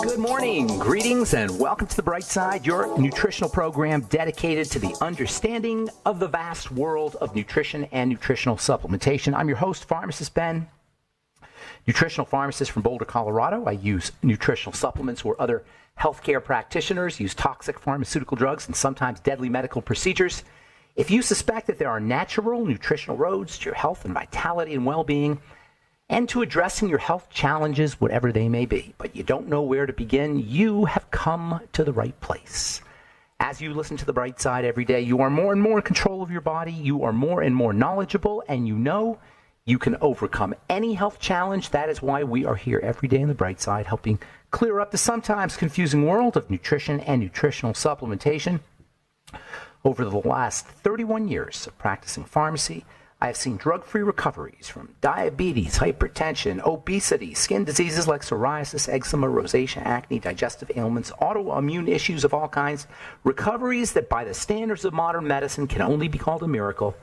Good morning, greetings, and welcome to The Bright Side, your nutritional program dedicated to the understanding of the vast world of nutrition and nutritional supplementation. I'm your host, Pharmacist Ben, nutritional pharmacist from Boulder, Colorado. I use nutritional supplements where other healthcare practitioners use toxic pharmaceutical drugs and sometimes deadly medical procedures. If you suspect that there are natural nutritional roads to your health and vitality and well-being, and to addressing your health challenges, whatever they may be, but you don't know where to begin, you have come to the right place. As you listen to The Bright Side every day, you are more and more in control of your body, you are more and more knowledgeable, and you know you can overcome any health challenge. That is why we are here every day in The Bright Side, helping clear up the sometimes confusing world of nutrition and nutritional supplementation. Over the last 31 years of practicing pharmacy, I have seen drug-free recoveries from diabetes, hypertension, obesity, skin diseases like psoriasis, eczema, rosacea, acne, digestive ailments, autoimmune issues of all kinds, recoveries that by the standards of modern medicine can only be called a miracle.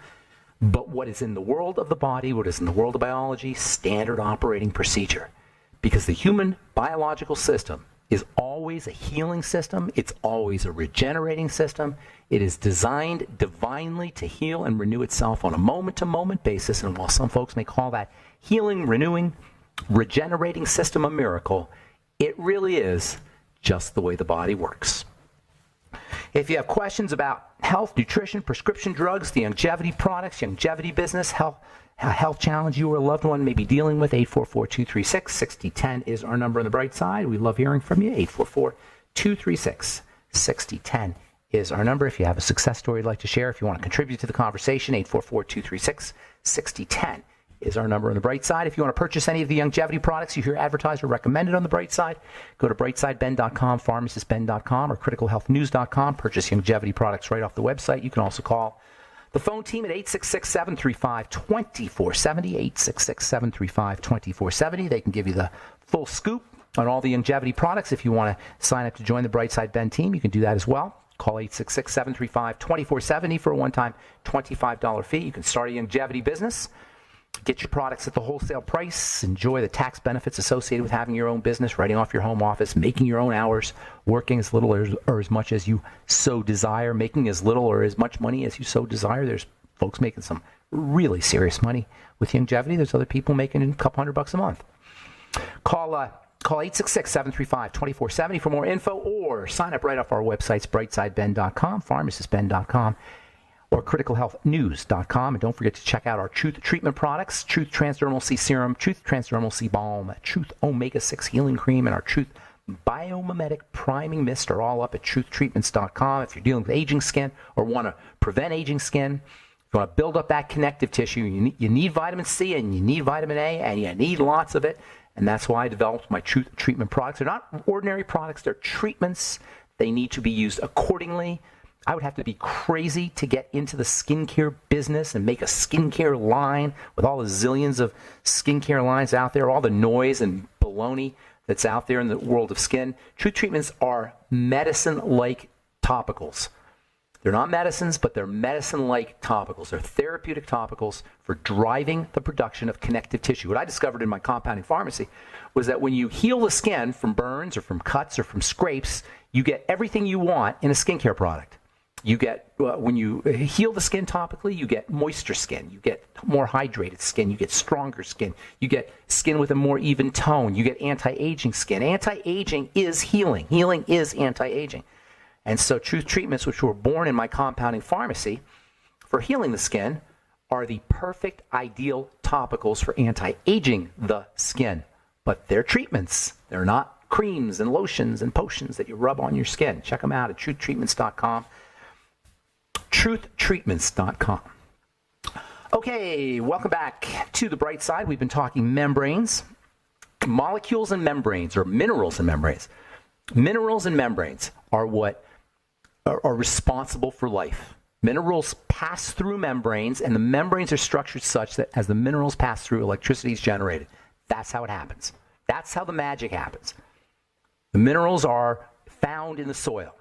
But what is in the world of the body, what is in the world of biology, standard operating procedure. Because the human biological system is always a healing system. It's always a regenerating system. It is designed divinely to heal and renew itself on a moment-to-moment basis. And while some folks may call that healing, renewing, regenerating system a miracle, it really is just the way the body works. If you have questions about health, nutrition, prescription drugs, the longevity products, longevity business, health challenge you or a loved one may be dealing with, 844-236-6010 is our number on the Bright Side. We love hearing from you. 844-236-6010 is our number. If you have a success story you'd like to share, if you want to contribute to the conversation, 844-236-6010 is our number on the Bright Side. If you want to purchase any of the longevity products you hear advertised or recommended on the Bright Side, go to brightsideben.com, pharmacistben.com, or criticalhealthnews.com. Purchase longevity products right off the website. You can also call the phone team at 866-735-2470, 866-735-2470. They can give you the full scoop on all the longevity products. If you want to sign up to join the Bright Side Ben team, you can do that as well. Call 866-735-2470 for a one-time $25 fee. You can start a longevity business, get your products at the wholesale price, enjoy the tax benefits associated with having your own business, writing off your home office, making your own hours, working as little or as much as you so desire, making as little or as much money as you so desire. There's folks making some really serious money with longevity. There's other people making a couple $100 a month. Call 866-735-2470 for more info, or sign up right off our websites, brightsideben.com, pharmacistben.com, or criticalhealthnews.com. And don't forget to check out our Truth Treatment products, Truth Transdermal C Serum, Truth Transdermal C Balm, Truth Omega-6 Healing Cream, and our Truth Biomimetic Priming Mist are all up at truthtreatments.com. If you're dealing with aging skin or want to prevent aging skin, if you want to build up that connective tissue, you need vitamin C and you need vitamin A, and you need lots of it. And that's why I developed my Truth Treatment products. They're not ordinary products. They're treatments. They need to be used accordingly. I would have to be crazy to get into the skincare business and make a skincare line with all the zillions of skincare lines out there, all the noise and baloney that's out there in the world of skin. Truth Treatments are medicine-like topicals. They're not medicines, but they're medicine-like topicals. They're therapeutic topicals for driving the production of connective tissue. What I discovered in my compounding pharmacy was that when you heal the skin from burns or from cuts or from scrapes, you get everything you want in a skincare product. You get, when you heal the skin topically, you get moisture skin, you get more hydrated skin, you get stronger skin, you get skin with a more even tone, you get anti-aging skin. Anti-aging is healing. Healing is anti-aging. And so Truth Treatments, which were born in my compounding pharmacy for healing the skin, are the perfect, ideal topicals for anti-aging the skin. But they're treatments. They're not creams and lotions and potions that you rub on your skin. Check them out at truthtreatments.com. Truthtreatments.com. Okay, welcome back to the Bright Side. We've been talking membranes, molecules and membranes, or minerals and membranes. Minerals and membranes are what are responsible for life. Minerals pass through membranes, and the membranes are structured such that as the minerals pass through, electricity is generated. That's how it happens. That's how the magic happens. The minerals are found in the soil,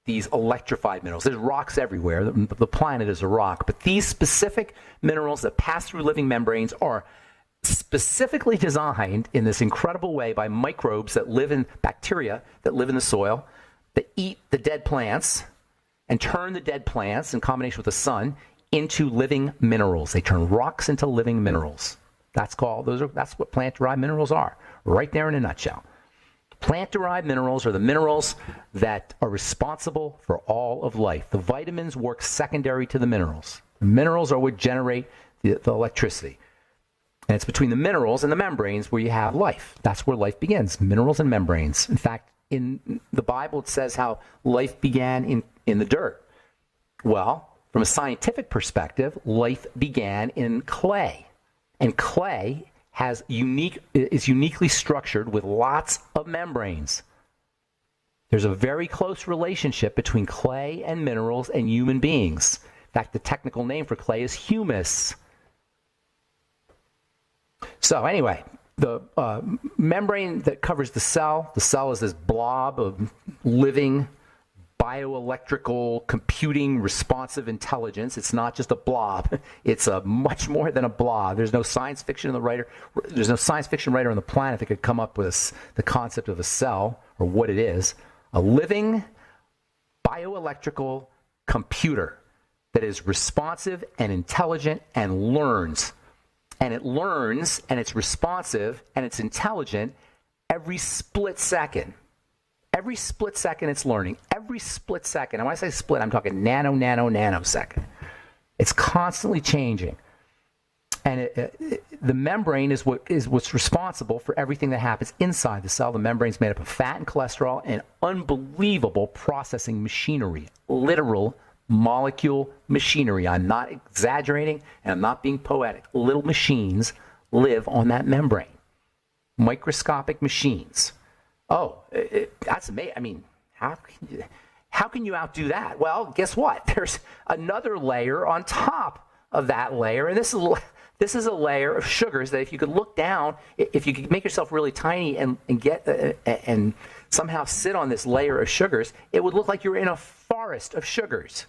these electrified minerals. There's rocks everywhere. The planet is a rock. But these specific minerals that pass through living membranes are specifically designed in this incredible way by microbes that live in bacteria that live in the soil, that eat the dead plants and turn the dead plants in combination with the sun into living minerals. They turn rocks into living minerals. That's what plant-derived minerals are, right there in a nutshell. Plant-derived minerals are the minerals that are responsible for all of life. The vitamins work secondary to the minerals. The minerals are what generate the electricity. And it's between the minerals and the membranes where you have life. That's where life begins, minerals and membranes. In fact, in the Bible, it says how life began in the dirt. Well, from a scientific perspective, life began in clay. And clay is uniquely structured with lots of membranes. There's a very close relationship between clay and minerals and human beings. In fact, the technical name for clay is humus. So anyway, the membrane that covers the cell is this blob of living bioelectrical computing responsive intelligence. It's not just a blob. It's much more than a blob. There's no science fiction writer on the planet that could come up with the concept of a cell or what it is. A living bioelectrical computer that is responsive and intelligent and learns. And it learns and it's responsive and it's intelligent every split second. Every split second it's learning. Every split second. And when I say split, I'm talking nanosecond. It's constantly changing. And the membrane is what's responsible for everything that happens inside the cell. The membrane is made up of fat and cholesterol and unbelievable processing machinery, literal molecule machinery. I'm not exaggerating and I'm not being poetic. Little machines live on that membrane. Microscopic machines. Oh, that's amazing. I mean, how can you outdo that? Well, guess what? There's another layer on top of that layer, and this is a layer of sugars that if you could look down, if you could make yourself really tiny and get and somehow sit on this layer of sugars, it would look like you're in a forest of sugars.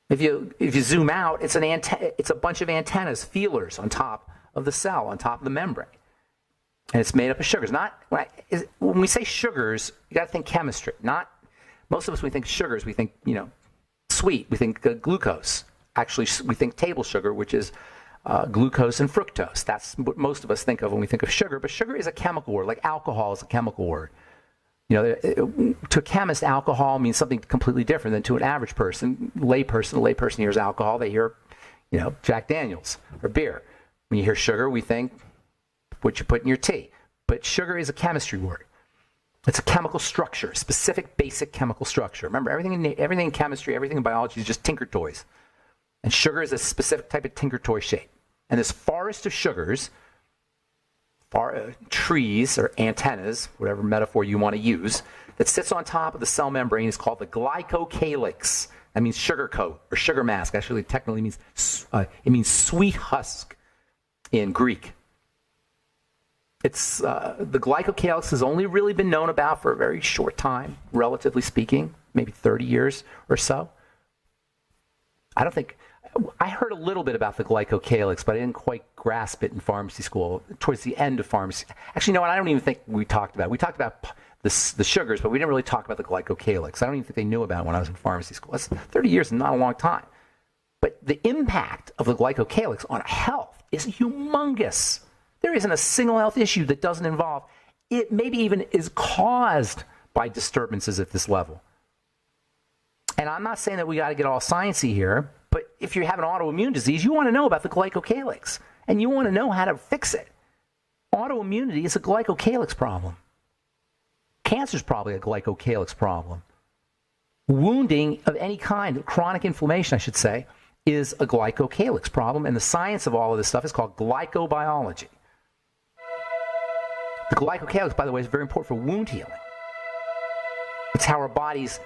If you zoom out, it's a bunch of antennas, feelers on top of the cell, on top of the membrane. And it's made up of sugars. When we say sugars, you got to think chemistry. Most of us, we think sugars, we think, sweet. We think glucose. Actually, we think table sugar, which is glucose and fructose. That's what most of us think of when we think of sugar. But sugar is a chemical word, like alcohol is a chemical word. To a chemist, alcohol means something completely different than to an average person. A layperson hears alcohol, they hear, Jack Daniels or beer. When you hear sugar, we think what you put in your tea. But sugar is a chemistry word. It's a chemical structure, specific basic chemical structure. Remember, everything in chemistry, everything in biology is just tinker toys. And sugar is a specific type of tinker toy shape. And this forest of sugars, trees or antennas, whatever metaphor you want to use, that sits on top of the cell membrane is called the glycocalyx. That means sugar coat or sugar mask. Actually, technically means sweet husk in Greek. It's the glycocalyx has only really been known about for a very short time, relatively speaking, maybe 30 years or so. I heard a little bit about the glycocalyx, but I didn't quite grasp it in pharmacy school. Towards the end of pharmacy, actually, I don't even think we talked about it. We talked about the sugars, but we didn't really talk about the glycocalyx. I don't even think they knew about it when I was in pharmacy school. That's 30 years, not a long time. But the impact of the glycocalyx on health is humongous. There isn't a single health issue that doesn't involve it, maybe even is caused by disturbances at this level. And I'm not saying that we got to get all sciencey here, but if you have an autoimmune disease, you want to know about the glycocalyx, and you want to know how to fix it. Autoimmunity is a glycocalyx problem. Cancer is probably a glycocalyx problem. Wounding of any kind, chronic inflammation, I should say, is a glycocalyx problem, and the science of all of this stuff is called glycobiology. The glycocalyx, by the way, is very important for wound healing. It's how our bodies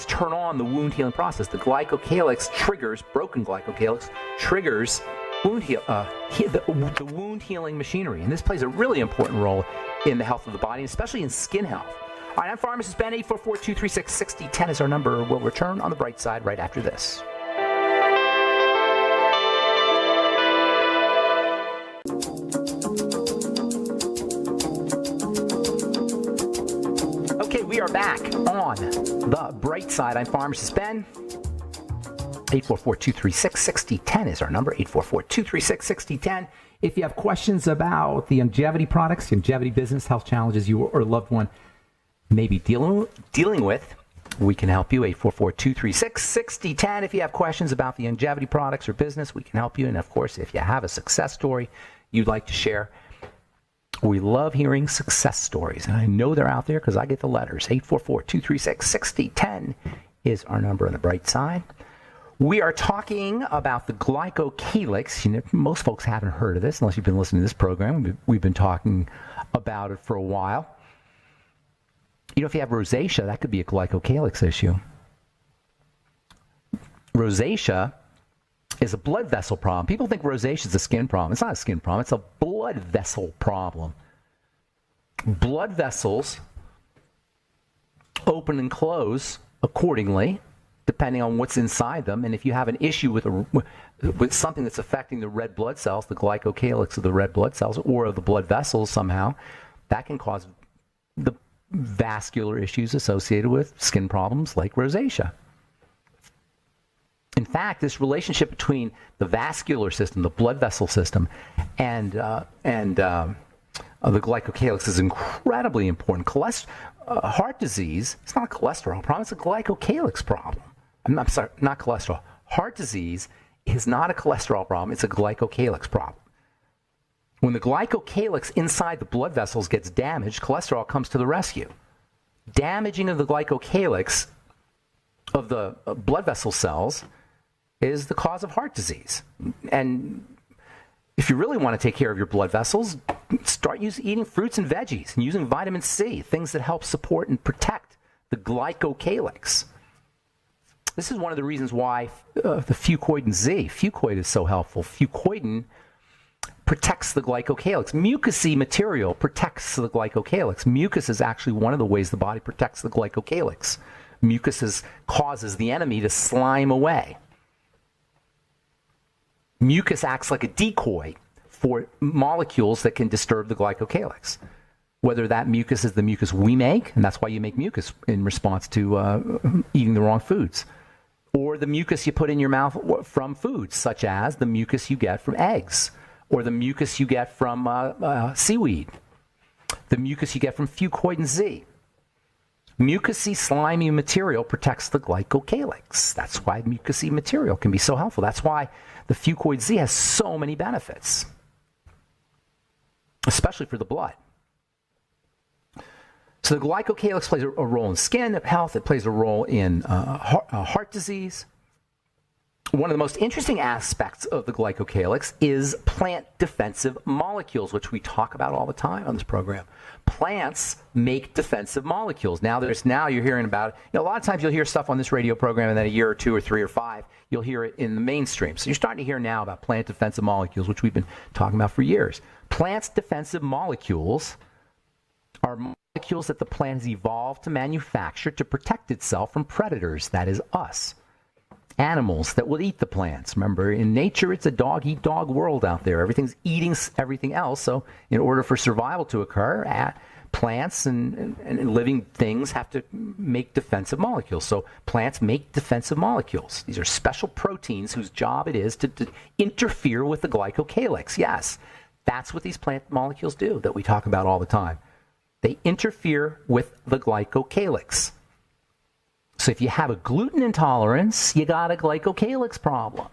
turn on the wound healing process. The glycocalyx triggers, broken glycocalyx triggers the wound healing machinery. And this plays a really important role in the health of the body, especially in skin health. All right, I'm Pharmacist Ben. 844-236-6010 is our number. We'll return on the bright side right after this. are back on The Bright Side. I'm Pharmacist Ben. 844-236-6010 is our number, 844-236-6010. If you have questions about the longevity products, longevity business, health challenges you or a loved one may be dealing with, we can help you, 844-236-6010. If you have questions about the longevity products or business, we can help you. And, of course, if you have a success story you'd like to share, we love hearing success stories. And I know they're out there because I get the letters. 844-236-6010 is our number on The Bright Side. We are talking about the glycocalyx. You know, most folks haven't heard of this unless you've been listening to this program. We've been talking about it for a while. You know, if you have rosacea, that could be a glycocalyx issue. Rosacea is a blood vessel problem. People think rosacea is a skin problem. It's not a skin problem. It's a blood vessel problem. Blood vessels open and close accordingly, depending on what's inside them. And if you have an issue with something that's affecting the red blood cells, the glycocalyx of the red blood cells, or of the blood vessels somehow, that can cause the vascular issues associated with skin problems like rosacea. In fact, this relationship between the vascular system, the blood vessel system, and the glycocalyx is incredibly important. Heart disease, it's not a cholesterol problem, it's a glycocalyx problem. I'm sorry, not cholesterol. Heart disease is not a cholesterol problem, it's a glycocalyx problem. When the glycocalyx inside the blood vessels gets damaged, cholesterol comes to the rescue. Damaging of the glycocalyx of the blood vessel cells is the cause of heart disease. And if you really want to take care of your blood vessels, start eating fruits and veggies and using vitamin C, things that help support and protect the glycocalyx. This is one of the reasons why the Fucoid Z, Fucoid is so helpful. Fucoidin protects the glycocalyx. Mucousy material protects the glycocalyx. Mucus is actually one of the ways the body protects the glycocalyx. Mucus causes the enemy to slime away. Mucus acts like a decoy for molecules that can disturb the glycocalyx. Whether that mucus is the mucus we make, and that's why you make mucus in response to eating the wrong foods, or the mucus you put in your mouth from foods, such as the mucus you get from eggs, or the mucus you get from seaweed, the mucus you get from Fucoid Z. Mucousy, slimy material protects the glycocalyx. That's why mucousy material can be so helpful. That's why the Fucoid Z has so many benefits, especially for the blood. So the glycocalyx plays a role in skin health. It plays a role in heart disease. One of the most interesting aspects of the glycocalyx is plant defensive molecules, which we talk about all the time on this program. Plants make defensive molecules. Now you're hearing about it. You know, a lot of times you'll hear stuff on this radio program, and then a year or two or three or five, you'll hear it in the mainstream. So you're starting to hear now about plant defensive molecules, which we've been talking about for years. Plants defensive molecules are molecules that the plant has evolved to manufacture to protect itself from predators, that is us. Animals that will eat the plants. Remember, in nature, it's a dog-eat-dog world out there. Everything's eating everything else. So in order for survival to occur, plants and living things have to make defensive molecules. So plants make defensive molecules. These are special proteins whose job it is to interfere with the glycocalyx. Yes, that's what these plant molecules do that we talk about all the time. They interfere with the glycocalyx. So if you have a gluten intolerance, you got a glycocalyx problem.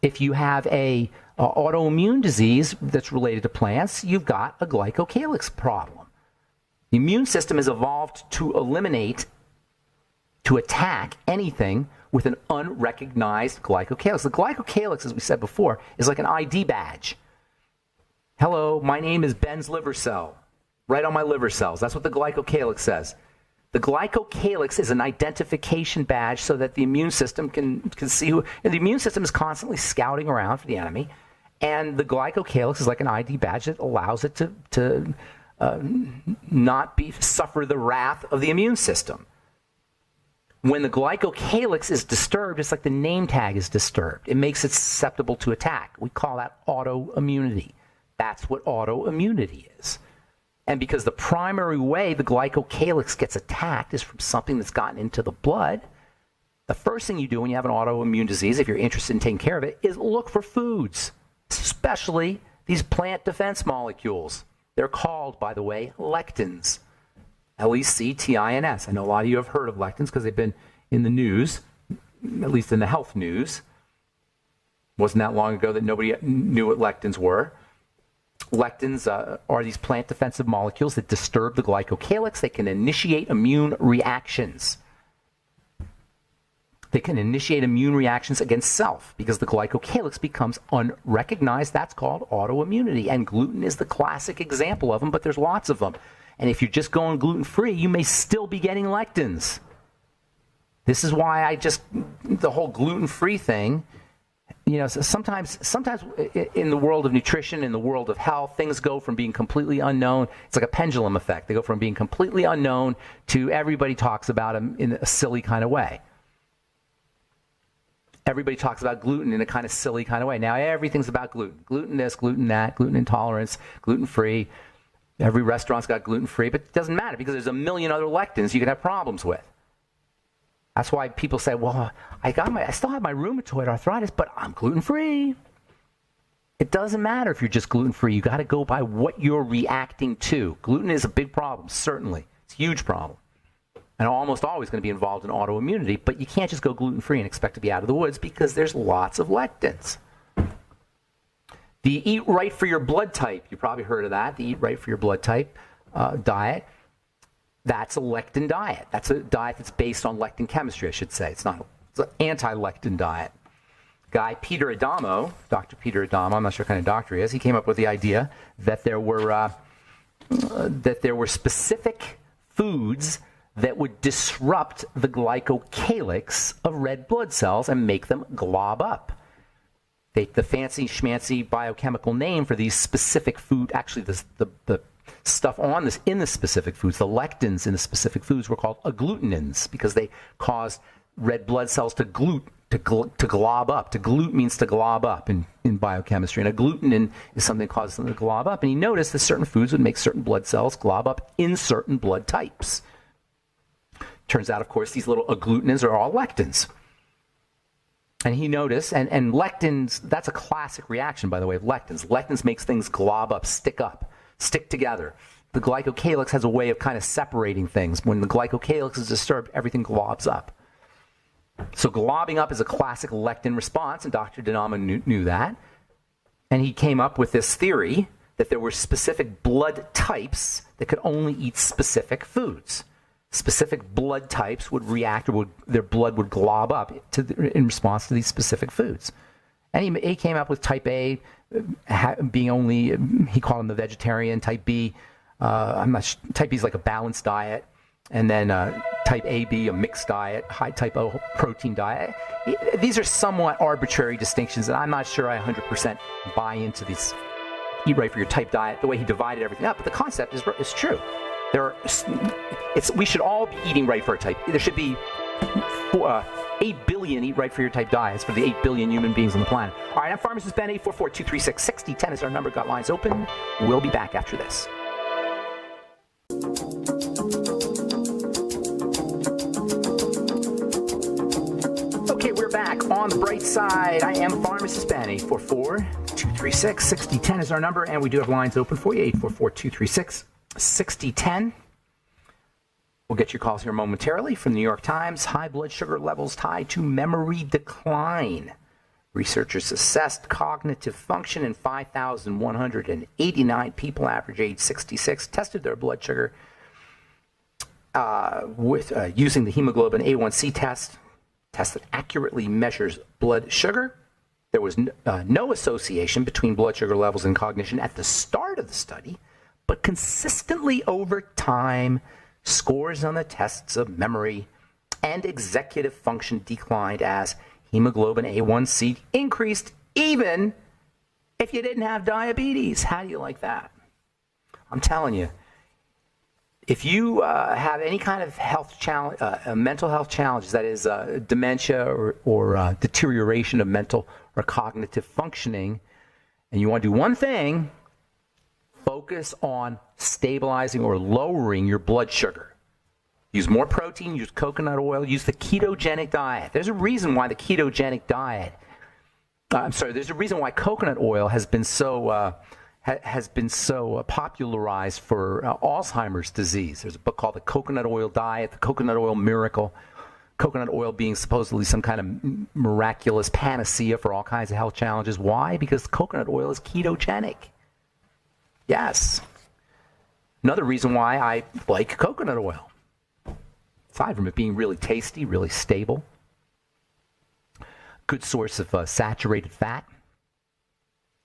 If you have a autoimmune disease that's related to plants, you've got a glycocalyx problem. The immune system has evolved to attack anything with an unrecognized glycocalyx. The glycocalyx, as we said before, is like an ID badge. Hello, my name is Ben's liver cell. Right on my liver cells. That's what the glycocalyx says. The glycocalyx is an identification badge so that the immune system can see who. And the immune system is constantly scouting around for the enemy, and the glycocalyx is like an ID badge that allows it to not suffer the wrath of the immune system. When the glycocalyx is disturbed, it's like the name tag is disturbed. It makes it susceptible to attack. We call that autoimmunity. That's what autoimmunity is. And because the primary way the glycocalyx gets attacked is from something that's gotten into the blood, the first thing you do when you have an autoimmune disease, if you're interested in taking care of it, is look for foods, especially these plant defense molecules. They're called, by the way, lectins. Lectins. I know a lot of you have heard of lectins because they've been in the news, at least in the health news. Wasn't that long ago that nobody knew what lectins were. Lectins are these plant defensive molecules that disturb the glycocalyx. They can initiate immune reactions. They can initiate immune reactions against self because the glycocalyx becomes unrecognized. That's called autoimmunity. And gluten is the classic example of them, but there's lots of them. And if you're just going gluten-free, you may still be getting lectins. This is why the whole gluten-free thing, sometimes in the world of nutrition, in the world of health, things go from being completely unknown. It's like a pendulum effect. They go from being completely unknown to everybody talks about them in a silly kind of way. Everybody talks about gluten in a kind of silly kind of way. Now everything's about gluten. Gluten this, gluten that, gluten intolerance, gluten-free. Every restaurant's got gluten-free, but it doesn't matter because there's a million other lectins you can have problems with. That's why people say, well, I still have my rheumatoid arthritis, but I'm gluten-free. It doesn't matter if you're just gluten-free. You got to go by what you're reacting to. Gluten is a big problem, certainly. It's a huge problem. And almost always going to be involved in autoimmunity, but you can't just go gluten-free and expect to be out of the woods because there's lots of lectins. The Eat Right for Your Blood Type, you probably heard of that, the Eat Right for Your Blood Type diet. That's a lectin diet. That's a diet that's based on lectin chemistry, I should say. It's an anti-lectin diet. Guy Peter Adamo, Dr. Peter Adamo, I'm not sure what kind of doctor he is, he came up with the idea that there were specific foods that would disrupt the glycocalyx of red blood cells and make them glob up. The fancy schmancy biochemical name for these specific food, actually the stuff in the specific foods, the lectins in the specific foods were called agglutinins because they caused red blood cells to glob up. To glute means to glob up in biochemistry. And agglutinin is something that causes them to glob up. And he noticed that certain foods would make certain blood cells glob up in certain blood types. Turns out, of course, these little agglutinins are all lectins. And he noticed, and lectins, that's a classic reaction, by the way, of lectins. Lectins makes things glob up, stick together. The glycocalyx has a way of kind of separating things. When the glycocalyx is disturbed, everything globs up. So globbing up is a classic lectin response, and Dr. Adamo knew that. And he came up with this theory that there were specific blood types that could only eat specific foods. Specific blood types would react, or their blood would glob up in response to these specific foods. And he came up with type A being only, he called him the vegetarian, type B, type B is like a balanced diet, and then type AB, a mixed diet, high type O protein diet. These are somewhat arbitrary distinctions, and I'm not sure I 100% buy into this Eat Right for Your Type diet, the way he divided everything up, but the concept is true. We should all be eating right for our type. There should be 8 billion Eat Right for Your Type diets for the 8 billion human beings on the planet. All right, I'm Pharmacist Ben. 844-236-6010 is our number. Got lines open. We'll be back after this. Okay, we're back on the bright side. I am Pharmacist Ben. 844-236-6010 is our number, and we do have lines open for you. 844-236-6010. We'll get your calls here momentarily. From the New York Times, high blood sugar levels tied to memory decline. Researchers assessed cognitive function in 5,189 people, average age 66, tested their blood sugar using the hemoglobin A1C test that accurately measures blood sugar. There was no association between blood sugar levels and cognition at the start of the study, but consistently over time, scores on the tests of memory and executive function declined as hemoglobin A1C increased even if you didn't have diabetes. How do you like that? I'm telling you, if you have any kind of health challenge, mental health challenges, that is dementia or deterioration of mental or cognitive functioning, and you want to do one thing, Focus on stabilizing or lowering your blood sugar. Use more protein, use coconut oil, use the ketogenic diet. There's a reason why the ketogenic diet, there's a reason why coconut oil has been so popularized for Alzheimer's disease. There's a book called The Coconut Oil Diet, The Coconut Oil Miracle. Coconut oil being supposedly some kind of miraculous panacea for all kinds of health challenges. Why? Because coconut oil is ketogenic. Yes. Another reason why I like coconut oil, aside from it being really tasty, really stable, good source of saturated fat,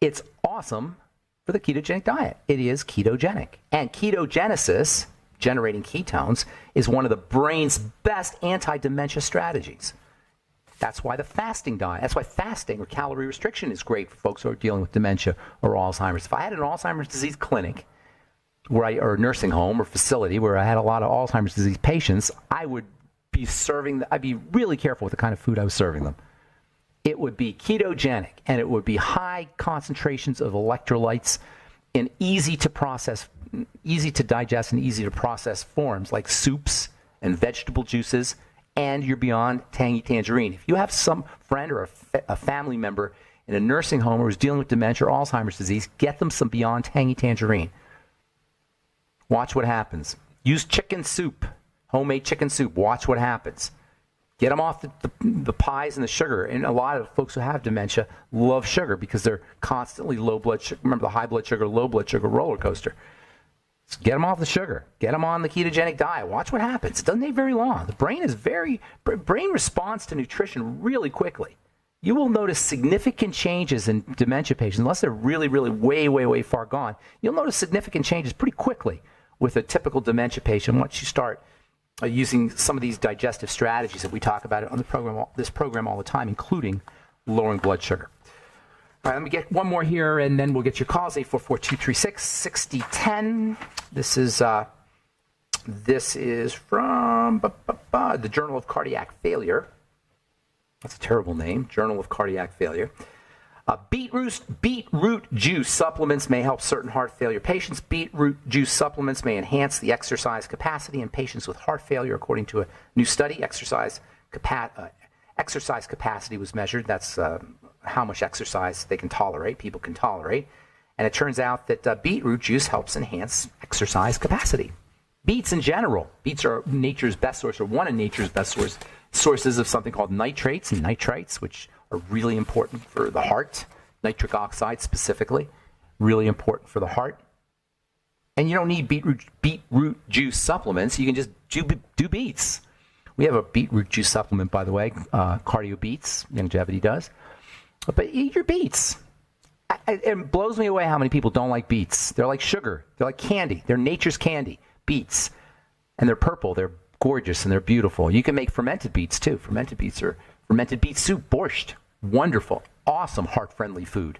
it's awesome for the ketogenic diet. It is ketogenic. And ketogenesis, generating ketones, is one of the brain's best anti-dementia strategies. That's why the fasting diet, that's why fasting or calorie restriction is great for folks who are dealing with dementia or Alzheimer's. If I had an Alzheimer's disease clinic or a nursing home or facility where I had a lot of Alzheimer's disease patients, I'd be really careful with the kind of food I was serving them. It would be ketogenic, and it would be high concentrations of electrolytes in easy to digest and easy to process forms like soups and vegetable juices, and you're beyond tangy tangerine. If you have some friend or a family member in a nursing home who's dealing with dementia or Alzheimer's disease, get them some beyond tangy tangerine. Watch what happens. Use chicken soup, homemade chicken soup. Watch what happens. Get them off the pies and the sugar. And a lot of folks who have dementia love sugar because they're constantly low blood sugar. Remember the high blood sugar, low blood sugar roller coaster. So get them off the sugar. Get them on the ketogenic diet. Watch what happens. It doesn't take very long. The brain responds to nutrition really quickly. You will notice significant changes in dementia patients, unless they're really, really way, way, way far gone. You'll notice significant changes pretty quickly with a typical dementia patient once you start using some of these digestive strategies that we talk about on this program all the time, including lowering blood sugar. All right, let me get one more here, and then we'll get your calls, 844-236-6010. This is from the Journal of Cardiac Failure. That's a terrible name, Journal of Cardiac Failure. Beetroot juice supplements may help certain heart failure patients. Beetroot juice supplements may enhance the exercise capacity in patients with heart failure, according to a new study. Exercise capacity was measured. That's how much exercise they can tolerate, people can tolerate. And it turns out that beetroot juice helps enhance exercise capacity. Beets in general. Beets are nature's best source, or one of nature's best sources of something called nitrates and nitrites, which are really important for the heart. Nitric oxide specifically, really important for the heart. And you don't need beetroot juice supplements. You can just do beets. We have a beetroot juice supplement, by the way, Cardio Beets, Longevity does. But eat your beets. It blows me away how many people don't like beets. They're like sugar. They're like candy. They're nature's candy, beets. And they're purple. They're gorgeous and they're beautiful. You can make fermented beets, too. Fermented beet soup, borscht. Wonderful, awesome, heart-friendly food.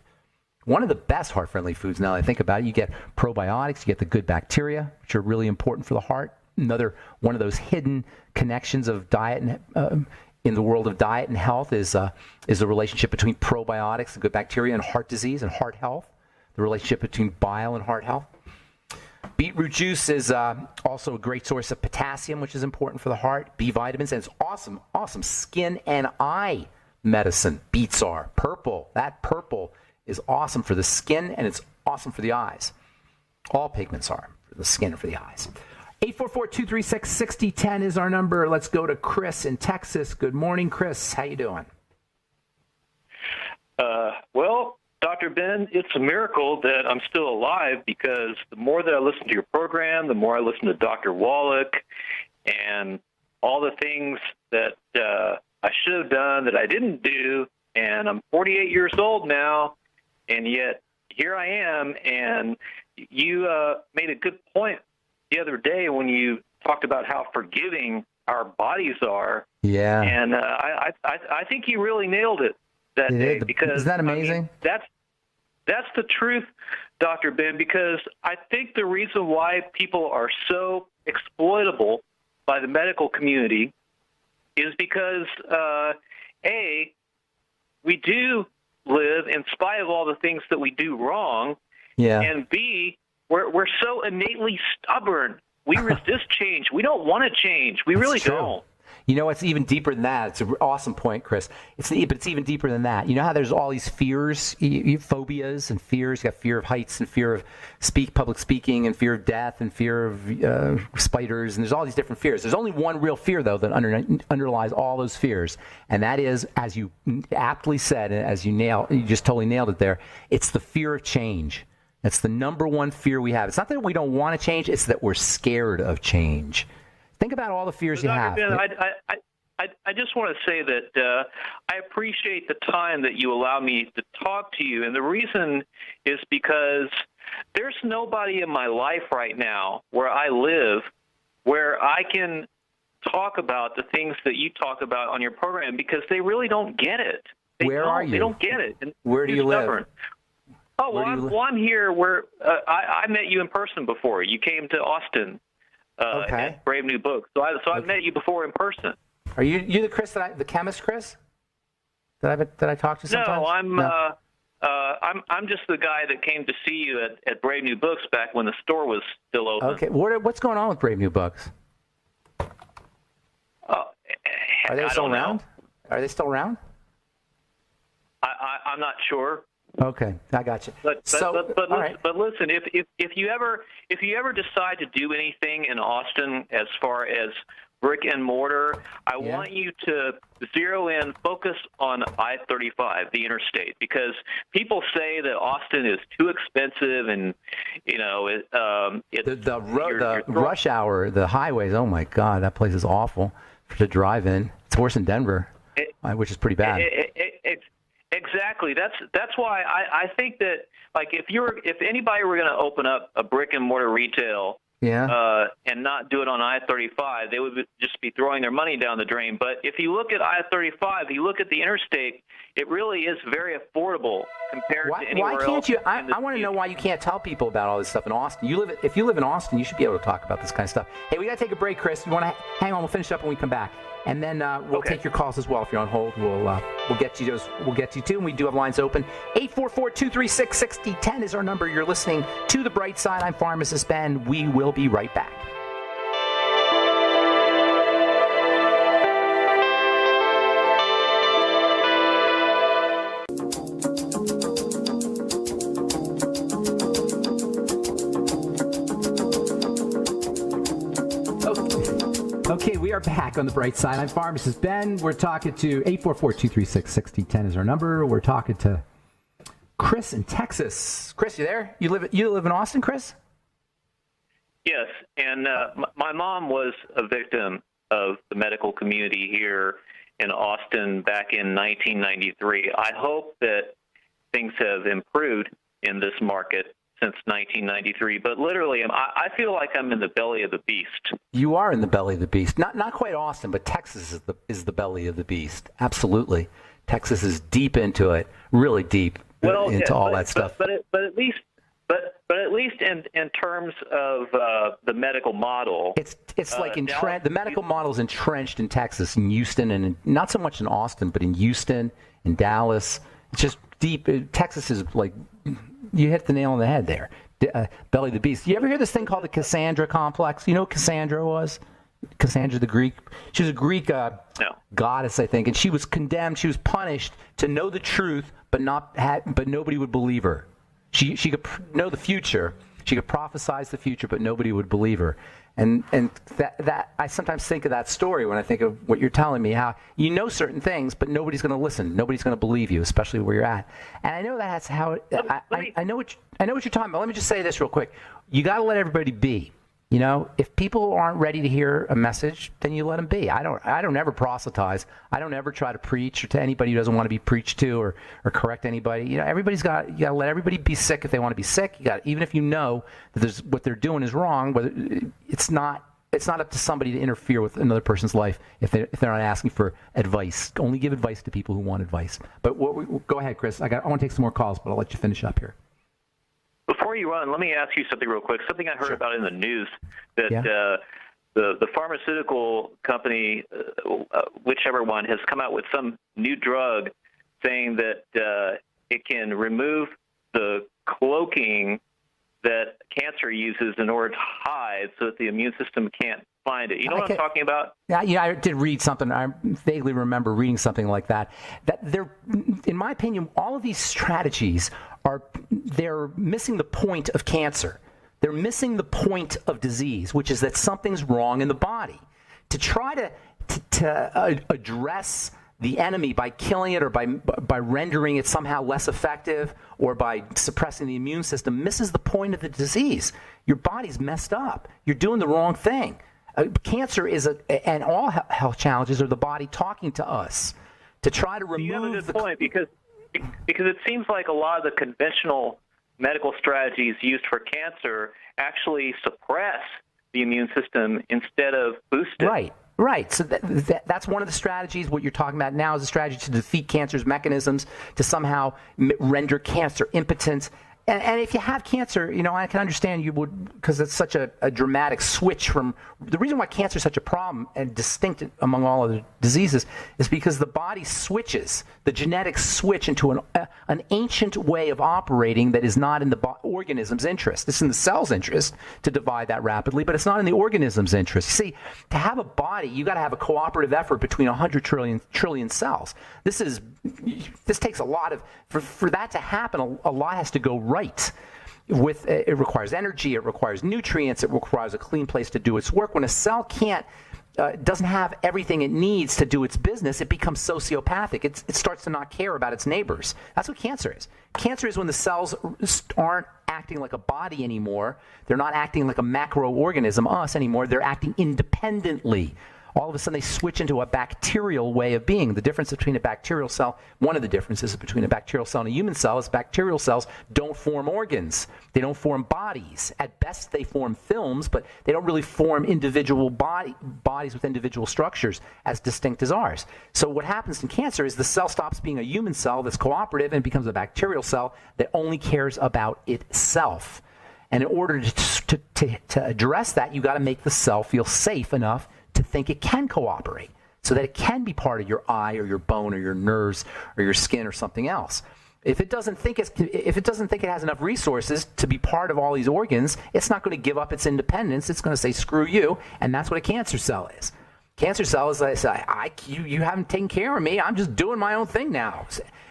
One of the best heart-friendly foods, now that I think about it. You get probiotics, you get the good bacteria, which are really important for the heart. Another one of those hidden connections of diet and in the world of diet and health is the relationship between probiotics, the good bacteria, and heart disease and heart health. The relationship between bile and heart health. Beetroot juice is also a great source of potassium, which is important for the heart. B vitamins, and it's awesome skin and eye medicine. Beets are purple. That purple is awesome for the skin, and it's awesome for the eyes. All pigments are for the skin and for the eyes. 844-236-6010 is our number. Let's go to Chris in Texas. Good morning, Chris. How you doing? Well, Dr. Ben, it's a miracle that I'm still alive, because the more that I listen to your program, the more I listen to Dr. Wallach and all the things that I should have done that I didn't do, and I'm 48 years old now, and yet here I am. And you made a good point the other day when you talked about how forgiving our bodies are. Yeah. And I think you really nailed it that day, because isn't that amazing? That's the truth, Dr. Ben, because I think the reason why people are so exploitable by the medical community is because, A, we do live in spite of all the things that we do wrong, yeah. and B, we're so innately stubborn. We resist change. We don't want to change. We really don't. You know, it's even deeper than that. It's an awesome point, Chris. But it's even deeper than that. You know how there's all these fears, phobias and fears. You got fear of heights and fear of public speaking and fear of death and fear of spiders. And there's all these different fears. There's only one real fear, though, that underlies all those fears. And that is, as you aptly said, as you just totally nailed it there, it's the fear of change. That's the number one fear we have. It's not that we don't want to change. It's that we're scared of change. Think about all the fears you have. Ben, I just want to say that I appreciate the time that you allow me to talk to you. And the reason is because there's nobody in my life right now where I live where I can talk about the things that you talk about on your program because they really don't get it. Where are you? They don't get it. And where do you live? Oh, well, I'm here where I met you in person before. You came to Austin. At Brave New Books. So I've met you before in person. Are you the Chris the chemist Chris? That I talked to sometimes? No, I'm just the guy that came to see you at Brave New Books back when the store was still open. Okay, what's going on with Brave New Books? Are they still around? Are they still around? I'm not sure. Okay, I got you. But listen, if you ever decide to do anything in Austin as far as brick and mortar, I want you to zero in, focus on I-35, the interstate, because people say that Austin is too expensive, and the rush hour, the highways. Oh my God, that place is awful to drive in. It's worse than Denver, which is pretty bad. Exactly. That's why I think that, like, if anybody were going to open up a brick and mortar retail and not do it on I-35, they would just be throwing their money down the drain. But if you look at I-35, you look at the interstate, it really is very affordable compared to anywhere else. Why can't you? I want to know why you can't tell people about all this stuff in Austin. If you live in Austin, you should be able to talk about this kind of stuff. Hey, we got to take a break, Chris. You want to hang on? We'll finish up when we come back. And then we'll take your calls as well. If you're on hold, we'll get you too. And we do have lines open. 844-236-6010 is our number. You're listening to The Bright Side. I'm Pharmacist Ben. We will be right back. Okay, we are back on The Bright Side. I'm Pharmacist Ben. We're talking to 844-236-6010 is our number. We're talking to Chris in Texas. Chris, you there? You live in Austin, Chris? Yes, and my mom was a victim of the medical community here in Austin back in 1993. I hope that things have improved in this market since 1993, but literally, I feel like I'm in the belly of the beast. You are in the belly of the beast. Not quite Austin, but Texas is the belly of the beast. Absolutely, Texas is deep into it, really deep into all that stuff. But at least in terms of the medical model, it's like the medical model is entrenched in Texas, in Houston, and not so much in Austin, but in Houston, in Dallas. It's just deep. Texas is like. You hit the nail on the head there. Belly of the beast. You ever hear this thing called the Cassandra complex? You know what Cassandra was? Cassandra the Greek. She was a Greek goddess, I think, and she was condemned. She was punished to know the truth, but nobody would believe her. She could know the future. She could prophesize the future, but nobody would believe her. And that I sometimes think of that story when I think of what you're telling me, how you know certain things, but nobody's going to listen. Nobody's going to believe you, especially where you're at. And I know that's how I know what you're talking about. Let me just say this real quick. You got to let everybody be. You know, if people aren't ready to hear a message, then you let them be. I don't ever proselytize. I don't ever try to preach to anybody who doesn't want to be preached to or correct anybody. You know, you got to let everybody be sick if they want to be sick. Even if you know that what they're doing is wrong, whether it's not up to somebody to interfere with another person's life if they're not asking for advice. Only give advice to people who want advice. But go ahead, Chris. I want to take some more calls, but I'll let you finish up here. Before you run, let me ask you something real quick. Something I heard about in the news that the pharmaceutical company, whichever one, has come out with some new drug saying that it can remove the cloaking that cancer uses in order to hide so that the immune system can't find it. You know what I'm talking about? Yeah, I did read something. I vaguely remember reading something like that. That they're, in my opinion, all of these strategies they're missing the point of cancer. They're missing the point of disease, which is that something's wrong in the body. To try to address the enemy by killing it or by rendering it somehow less effective or by suppressing the immune system misses the point of the disease. Your body's messed up. You're doing the wrong thing. Cancer and all health challenges are the body talking to us to try to remove. You have a good point because it seems like a lot of the conventional medical strategies used for cancer actually suppress the immune system instead of boost it. Right. So that's one of the strategies. What you're talking about now is a strategy to defeat cancer's mechanisms, to somehow render cancer impotent. And if you have cancer, I can understand you would, because it's such a dramatic switch from the reason why cancer is such a problem and distinct among all other diseases is because the body switches, the genetics switch into an ancient way of operating that is not in the organism's interest. It's in the cell's interest to divide that rapidly, but it's not in the organism's interest. See, to have a body, you got to have a cooperative effort between 100 trillion cells. This takes a lot of, for that to happen, a lot has to go right. It requires energy, it requires nutrients, it requires a clean place to do its work. When a cell doesn't have everything it needs to do its business, it becomes sociopathic. It starts to not care about its neighbors. That's what cancer is. Cancer is when the cells aren't acting like a body anymore. They're not acting like a macroorganism, us, anymore. They're acting independently. All of a sudden, they switch into a bacterial way of being. The difference between a bacterial cell, one of the differences between a bacterial cell and a human cell is bacterial cells don't form organs. They don't form bodies. At best, they form films, but they don't really form individual bodies with individual structures as distinct as ours. So what happens in cancer is the cell stops being a human cell that's cooperative and becomes a bacterial cell that only cares about itself. And in order to address that, you got to make the cell feel safe enough to think it can cooperate so that it can be part of your eye or your bone or your nerves or your skin or something else. If it doesn't think it has enough resources to be part of all these organs, it's not going to give up its independence. It's going to say, screw you. And that's what a cancer cell is. Cancer cell is like, you haven't taken care of me. I'm just doing my own thing now.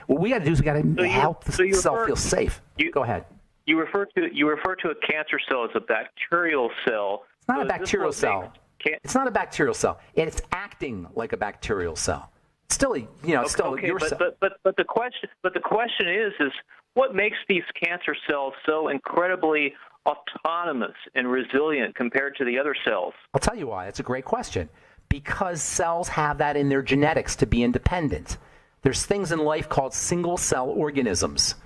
What we got to do is we got to help the cell feel safe. Go ahead. You refer to a cancer cell as a bacterial cell. It's not a bacterial cell. It's not a bacterial cell. It's acting like a bacterial cell. It's still, still your cell. But the question is what makes these cancer cells so incredibly autonomous and resilient compared to the other cells? I'll tell you why. It's a great question. Because cells have that in their genetics to be independent. There's things in life called single-cell organisms.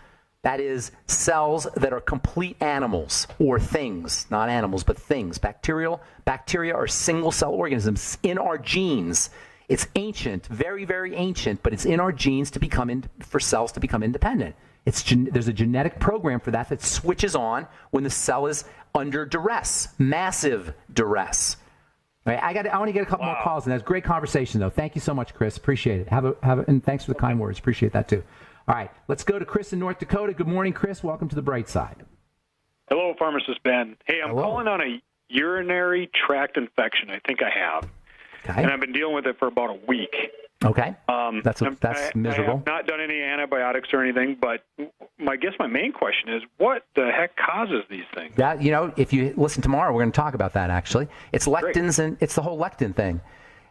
That is, cells that are complete animals or things, not animals, but things. Bacteria are single-cell organisms in our genes. It's ancient, very, very ancient, but it's in our genes for cells to become independent. There's a genetic program for that switches on when the cell is under duress, massive duress. All right, I want to get a couple more calls, and that's a great conversation, though. Thank you so much, Chris. Appreciate it. And thanks for the kind words. Appreciate that too. All right, let's go to Chris in North Dakota. Good morning, Chris. Welcome to the Bright Side. Hello, Pharmacist Ben. Hey, I'm calling on a urinary tract infection. I think I have. Okay. And I've been dealing with it for about a week. Okay. That's miserable. I have not done any antibiotics or anything, but my main question is, what the heck causes these things? Yeah, if you listen tomorrow, we're going to talk about that, actually. It's lectins, and it's the whole lectin thing.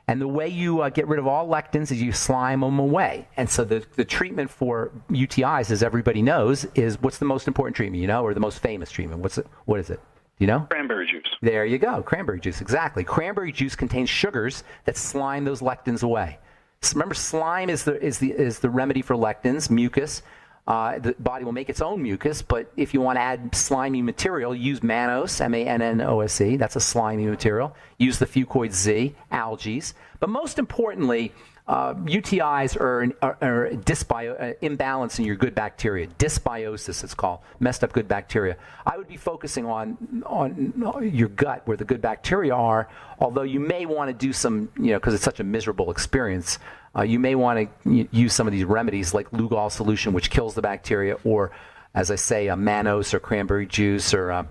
And the way you get rid of all lectins is you slime them away. And so the treatment for UTIs, as everybody knows, is what's the most important treatment, or the most famous treatment? What is it? Do you know? Cranberry juice. There you go. Cranberry juice, exactly. Cranberry juice contains sugars that slime those lectins away. So remember, slime is the remedy for lectins, mucus. The body will make its own mucus, but if you want to add slimy material, use mannose, M-A-N-N-O-S-E. That's a slimy material. Use the fucoid Z, algae. But most importantly, UTIs are imbalance in your good bacteria. Dysbiosis, it's called. Messed up good bacteria. I would be focusing on your gut where the good bacteria are, although you may want to do some, because it's such a miserable experience, you may want to use some of these remedies like Lugol solution, which kills the bacteria, or as I say, mannose or cranberry juice or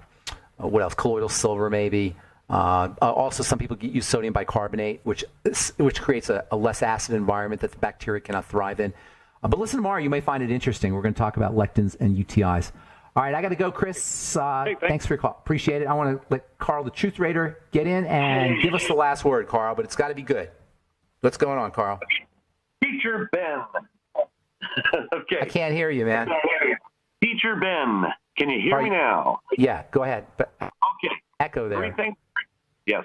what else? Colloidal silver maybe. Also, some people use sodium bicarbonate, which creates a less acid environment that the bacteria cannot thrive in. But listen tomorrow, you may find it interesting. We're going to talk about lectins and UTIs. All right, I got to go, Chris. Hey, thanks for your call. Appreciate it. I want to let Carl, the Truth Raider, get in and give us the last word, Carl, but it's got to be good. What's going on, Carl? Teacher Ben. Okay. I can't hear you, man. Teacher Ben, can you hear me now? Yeah, go ahead. Okay. Echo there. 3 things? Yes.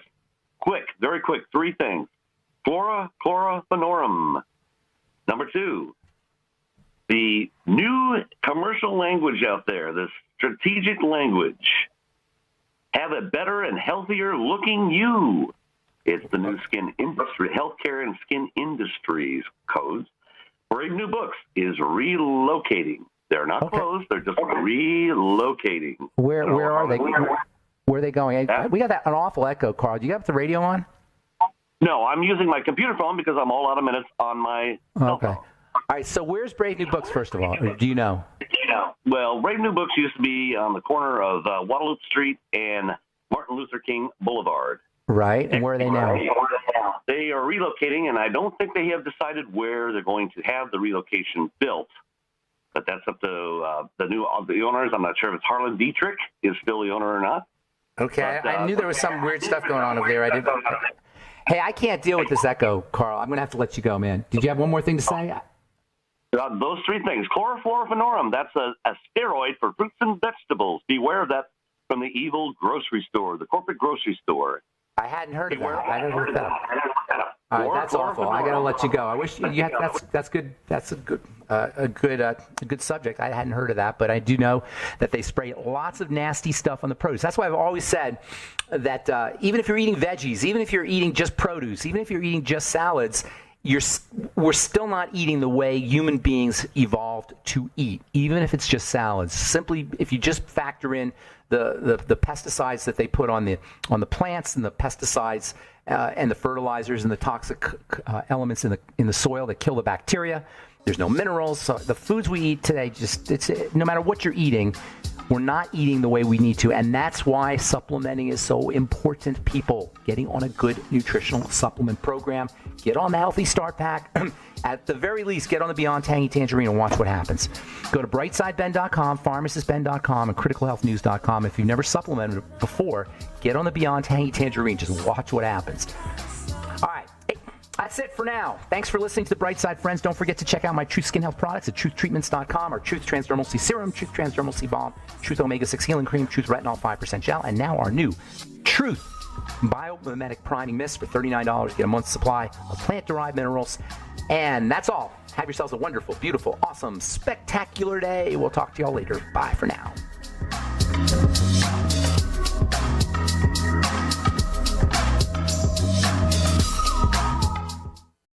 Quick, very quick. 3 things. Flora fenorum. Number 2, the new commercial language out there, the strategic language. Have a better and healthier looking you. It's the new skin industry, healthcare and skin industries codes. Brave New Books is relocating. They're not closed. They're just relocating. Where are they? Where are they going? We got an awful echo, Carl. Do you have the radio on? No, I'm using my computer phone because I'm all out of minutes on my cell phone. All right, so where's Brave New Books, first of all? Do you know? Well, Brave New Books used to be on the corner of Guadalupe Street and Martin Luther King Boulevard. Right, and where are they now? They are relocating, and I don't think they have decided where they're going to have the relocation built. But that's up to the owners. I'm not sure if it's Harlan Dietrich is still the owner or not. Okay, but, I knew there was some weird stuff going on over there. Hey, I can't deal with this echo, Carl. I'm going to have to let you go, man. Did you have one more thing to say? Those 3 things. Chlorofluorofenorum, that's a steroid for fruits and vegetables. Beware of that from the evil grocery store, the corporate grocery store. I hadn't heard of that. I didn't look that up. All right, that's awful. I got to let you go. I wish you had. That's good. That's a good subject. I hadn't heard of that, but I do know that they spray lots of nasty stuff on the produce. That's why I've always said that even if you're eating veggies, even if you're eating just produce, even if you're eating just salads, we're still not eating the way human beings evolved to eat, even if it's just salads. Simply, if you just factor in the pesticides that they put on the plants and the pesticides and the fertilizers and the toxic elements in the soil that kill the bacteria. There's no minerals. So the foods we eat today, it's no matter what you're eating, we're not eating the way we need to, and that's why supplementing is so important. People, getting on a good nutritional supplement program, get on the Healthy Start Pack. At the very least, get on the Beyond Tangy Tangerine and watch what happens. Go to brightsideben.com, pharmacistben.com, and criticalhealthnews.com. If you've never supplemented before, get on the Beyond Tangy Tangerine. Just watch what happens. All right. That's it for now. Thanks for listening to The Bright Side, friends. Don't forget to check out my Truth Skin Health products at truthtreatments.com, our Truth Transdermal C Serum, Truth Transdermal C Balm, Truth Omega-6 Healing Cream, Truth Retinol 5% Gel, and now our new Truth Biomimetic Priming Mist for $39. Get a month's supply of plant-derived minerals. And that's all. Have yourselves a wonderful, beautiful, awesome, spectacular day. We'll talk to y'all later. Bye for now.